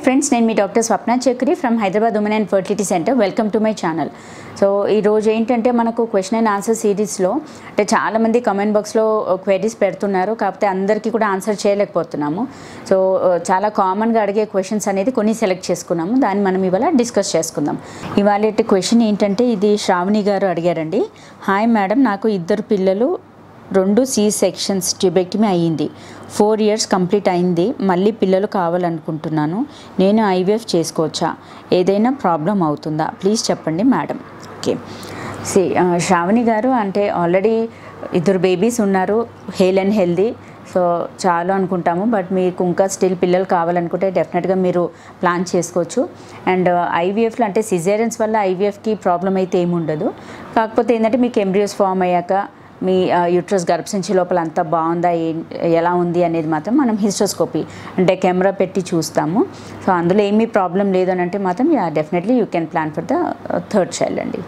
Friends, నేను మీ doctor Swapna Chakri from Hyderabad women and fertility centre. Welcome to my channel. So ఈరోజు ఏంటంటే మనకు క్వశ్చన్ అండ్ ఆన్సర్ సిరీస్లో అంటే చాలామంది కమెంట్ బాక్స్లో క్వైరీస్ పెడుతున్నారు, కాకపోతే అందరికీ కూడా ఆన్సర్ చేయలేకపోతున్నాము. సో చాలా కామన్గా అడిగే క్వశ్చన్స్ అనేది కొన్ని సెలెక్ట్ చేసుకున్నాము, దాన్ని మనం ఇవాళ డిస్కస్ చేసుకుందాం. ఇవాళ క్వశ్చన్ ఏంటంటే ఇది శ్రావణి గారు అడిగారండి. హాయ్ మేడం, నాకు 2 పిల్లలు, 2 సి సెక్షన్స్ ట్యూబెక్టమీ అయ్యింది. 4 years కంప్లీట్ అయింది. మళ్ళీ పిల్లలు కావాలనుకుంటున్నాను. నేను ఐవీఎఫ్ చేసుకోవచ్చా? ఏదైనా ప్రాబ్లం అవుతుందా? ప్లీజ్ చెప్పండి మేడం. ఓకే, శ్రావణి గారు అంటే ఆల్రెడీ 2 బేబీస్ ఉన్నారు, హెల్ అండ్ హెల్దీ. సో చాలు అనుకుంటాము, బట్ మీకు ఇంకా స్టిల్ పిల్లలు కావాలనుకుంటే డెఫినెట్గా మీరు ప్లాన్ చేసుకోవచ్చు. అండ్ ఐవీఎఫ్లో అంటే సిజేరియన్స్ వల్ల ఐవీఎఫ్కి ప్రాబ్లం అయితే ఏమి ఉండదు. కాకపోతే ఏంటంటే మీకు ఎంబ్రియోస్ ఫామ్ అయ్యాక మీ యూట్రస్ గర్భసంచి లోపల అంతా బాగుందా, ఎలా ఉంది అనేది మాత్రం మనం హిస్టోస్కోపీ అంటే కెమెరా పెట్టి చూస్తాము. సో అందులో ఏమీ ప్రాబ్లం లేదు అని అంటే మాత్రం definitely you can plan for the 3rd child అండి.